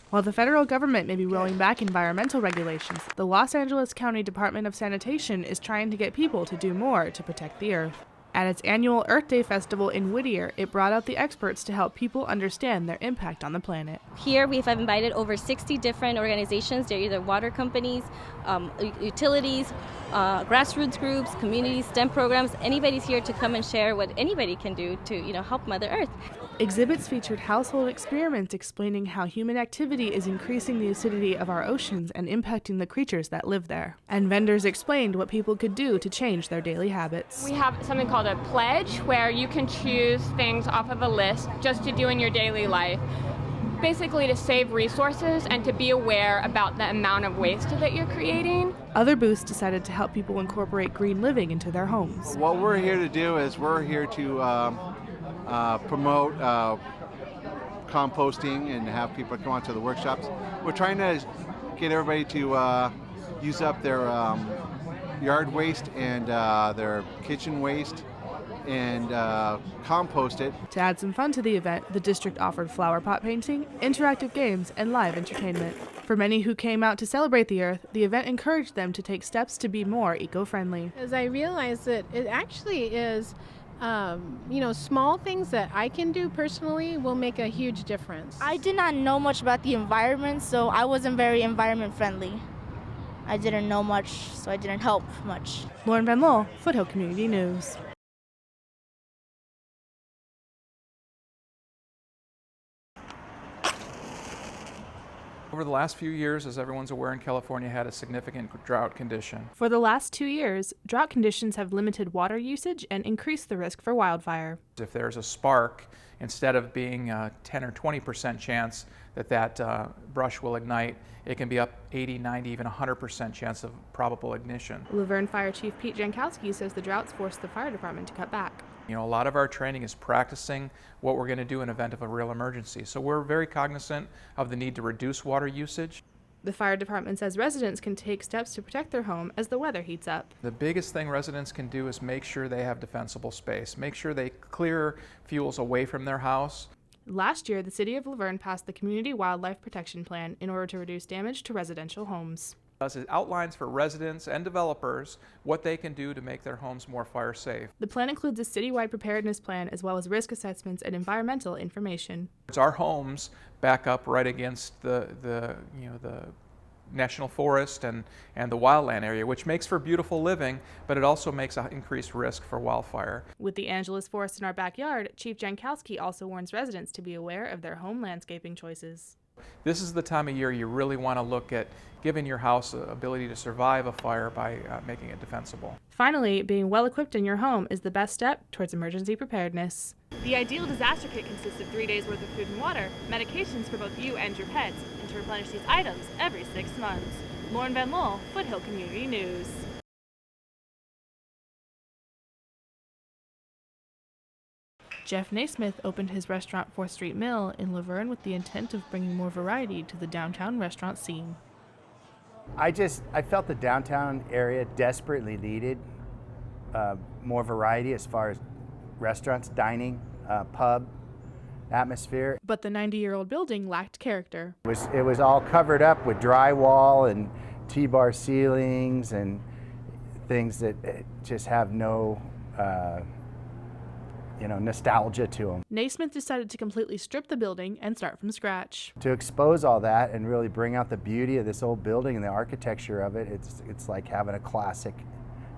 While the federal government may be rolling back environmental regulations, the Los Angeles County Department of Sanitation is trying to get people to do more to protect the earth. At its annual Earth Day Festival in Whittier, it brought out the experts to help people understand their impact on the planet. Here we've invited over 60 different organizations. They're either water companies, utilities, grassroots groups, community STEM programs. Anybody's here to come and share what anybody can do to help Mother Earth. Exhibits featured household experiments explaining how human activity is increasing the acidity of our oceans and impacting the creatures that live there. And vendors explained what people could do to change their daily habits. We have something called a pledge where you can choose things off of a list just to do in your daily life. Basically to save resources and to be aware about the amount of waste that you're creating. Other booths decided to help people incorporate green living into their homes. What we're here to do is we're here to promote composting and have people come out to the workshops. We're trying to get everybody to use up their yard waste and their kitchen waste and compost it. To add some fun to the event, the district offered flower pot painting, interactive games, and live entertainment. For many who came out to celebrate the Earth, the event encouraged them to take steps to be more eco-friendly. As I realized that it actually is small things that I can do personally will make a huge difference. I did not know much about the environment, so I wasn't very environment friendly. I didn't know much, so I didn't help much. Lauren Van Loo, Foothill Community News. Over the last few years, as everyone's aware, in California had a significant drought condition. For the last 2 years, drought conditions have limited water usage and increased the risk for wildfire. If there's a spark, instead of being a 10 or 20% chance that brush will ignite, it can be up 80, 90, even 100% chance of probable ignition. Laverne Fire Chief Pete Jankowski says the droughts forced the fire department to cut back. A lot of our training is practicing what we're going to do in event of a real emergency. So we're very cognizant of the need to reduce water usage. The fire department says residents can take steps to protect their home as the weather heats up. The biggest thing residents can do is make sure they have defensible space. Make sure they clear fuels away from their house. Last year, the city of Laverne passed the Community Wildlife Protection Plan in order to reduce damage to residential homes. It outlines for residents and developers what they can do to make their homes more fire safe. The plan includes a citywide preparedness plan as well as risk assessments and environmental information. Our homes back up right against the national forest and the wildland area, which makes for beautiful living, but it also makes an increased risk for wildfire. With the Angeles Forest in our backyard, Chief Jankowski also warns residents to be aware of their home landscaping choices. This is the time of year you really want to look at giving your house the ability to survive a fire by making it defensible. Finally, being well equipped in your home is the best step towards emergency preparedness. The ideal disaster kit consists of 3 days worth of food and water, medications for both you and your pets, and to replenish these items every 6 months. Lauren Van Loo, Foothill Community News. Jeff Naismith opened his restaurant 4th Street Mill in Laverne with the intent of bringing more variety to the downtown restaurant scene. I felt the downtown area desperately needed more variety as far as restaurants, dining, pub, atmosphere. But the 90-year-old building lacked character. It was all covered up with drywall and T-bar ceilings and things that just have no nostalgia to them. Naismith decided to completely strip the building and start from scratch. To expose all that and really bring out the beauty of this old building and the architecture of it, it's like having a classic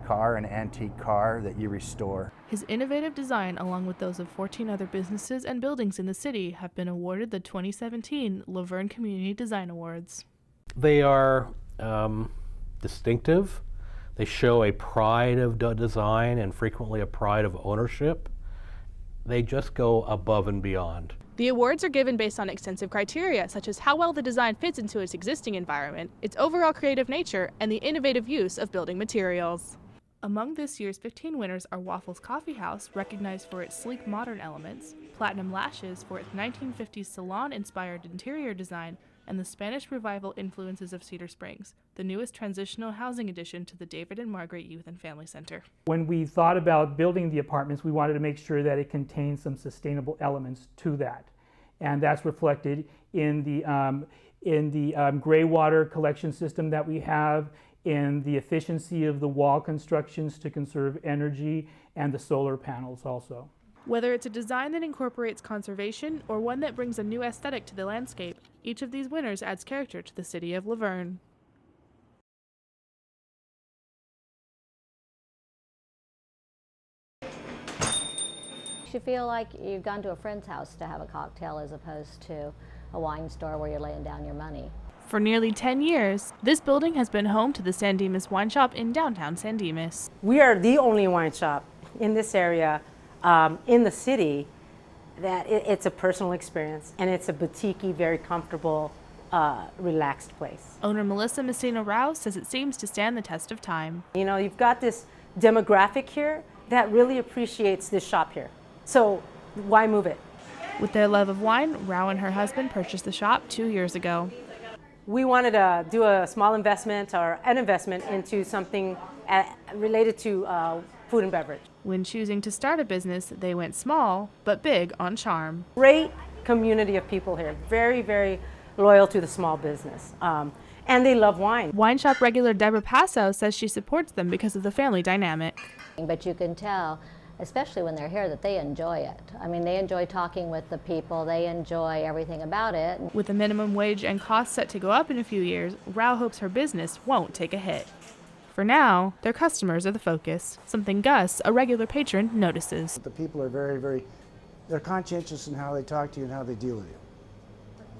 car, an antique car that you restore. His innovative design, along with those of 14 other businesses and buildings in the city, have been awarded the 2017 Laverne Community Design Awards. They are distinctive. They show a pride of design and frequently a pride of ownership. They just go above and beyond. The awards are given based on extensive criteria, such as how well the design fits into its existing environment, its overall creative nature, and the innovative use of building materials. Among this year's 15 winners are Waffles Coffee House, recognized for its sleek modern elements, Platinum Lashes for its 1950s salon-inspired interior design, and the Spanish Revival influences of Cedar Springs, the newest transitional housing addition to the David and Margaret Youth and Family Center. When we thought about building the apartments, we wanted to make sure that it contained some sustainable elements to that. And that's reflected in in the gray water collection system that we have, in the efficiency of the wall constructions to conserve energy, and the solar panels also. Whether it's a design that incorporates conservation or one that brings a new aesthetic to the landscape, each of these winners adds character to the city of La Verne. You feel like you've gone to a friend's house to have a cocktail as opposed to a wine store where you're laying down your money. For nearly 10 years, this building has been home to the San Dimas Wine Shop in downtown San Dimas. We are the only wine shop in this area, in the city, that it's a personal experience, and it's a boutique-y, very comfortable, relaxed place. Owner Melissa Messina-Rao says it seems to stand the test of time. You know, you've got this demographic here that really appreciates this shop here. So why move it? With their love of wine, Rao and her husband purchased the shop 2 years ago. We wanted to do a small investment or an investment into something related to food and beverage. When choosing to start a business, they went small, but big on charm. Great community of people here, very, very loyal to the small business. And they love wine. Wine shop regular Deborah Passo says she supports them because of the family dynamic. But you can tell, especially when they're here, that they enjoy it. I mean, they enjoy talking with the people, they enjoy everything about it. With the minimum wage and costs set to go up in a few years, Rao hopes her business won't take a hit. For now, their customers are the focus, something Gus, a regular patron, notices. The people are they're conscientious in how they talk to you and how they deal with you.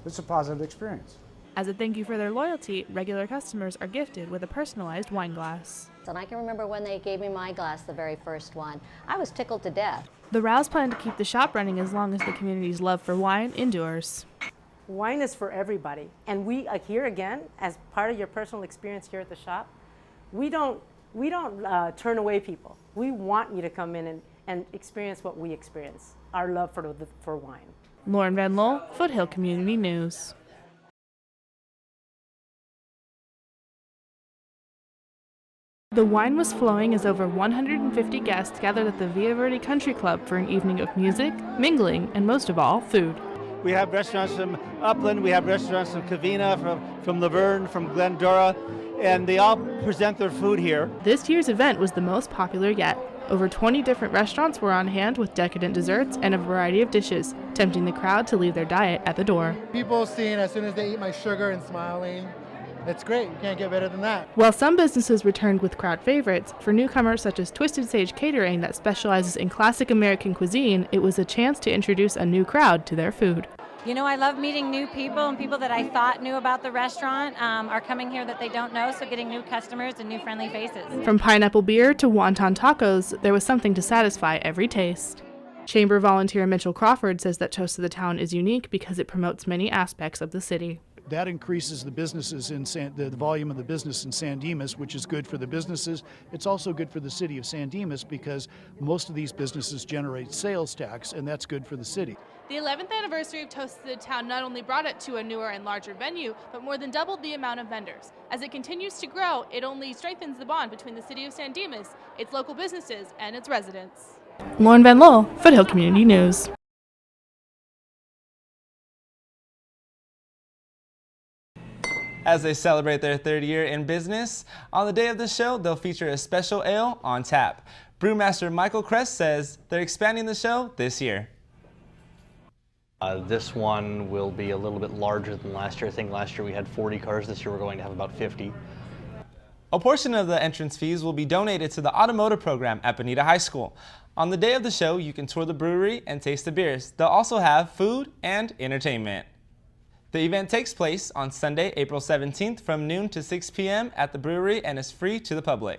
It's a positive experience. As a thank you for their loyalty, regular customers are gifted with a personalized wine glass. And I can remember when they gave me my glass, the very first one. I was tickled to death. The Raos plan to keep the shop running as long as the community's love for wine endures. Wine is for everybody. And we, here again, as part of your personal experience here at the shop, we don't turn away people. We want you to come in and experience what we experience, our love for wine. Lauren Van Lol, Foothill Community News. The wine was flowing as over 150 guests gathered at the Via Verde Country Club for an evening of music, mingling, and most of all, food. We have restaurants from Upland, we have restaurants from Covina, from La Verne, from Glendora, and they all present their food here. This year's event was the most popular yet. Over 20 different restaurants were on hand with decadent desserts and a variety of dishes, tempting the crowd to leave their diet at the door. People seeing as soon as they eat my sugar and smiling. It's great. You can't get better than that. While some businesses returned with crowd favorites, for newcomers such as Twisted Sage Catering that specializes in classic American cuisine, it was a chance to introduce a new crowd to their food. You know, I love meeting new people, and people that I thought knew about the restaurant are coming here that they don't know, so getting new customers and new friendly faces. From pineapple beer to wonton tacos, there was something to satisfy every taste. Chamber volunteer Mitchell Crawford says that Toast of the Town is unique because it promotes many aspects of the city. That increases the businesses in the volume of the business in San Dimas, which is good for the businesses. It's also good for the city of San Dimas because most of these businesses generate sales tax, and that's good for the city. The 11th anniversary of Toast of the Town not only brought it to a newer and larger venue, but more than doubled the amount of vendors. As it continues to grow, it only strengthens the bond between the city of San Dimas, its local businesses, and its residents. Lauren Van Lol, Foothill Community News. As they celebrate their third year in business, on the day of the show, they'll feature a special ale on tap. Brewmaster Michael Kress says they're expanding the show this year. This one will be a little bit larger than last year. I think last year we had 40 cars. This year we're going to have about 50. A portion of the entrance fees will be donated to the automotive program at Bonita High School. On the day of the show, you can tour the brewery and taste the beers. They'll also have food and entertainment. The event takes place on Sunday, April 17th from noon to 6 p.m. at the brewery and is free to the public.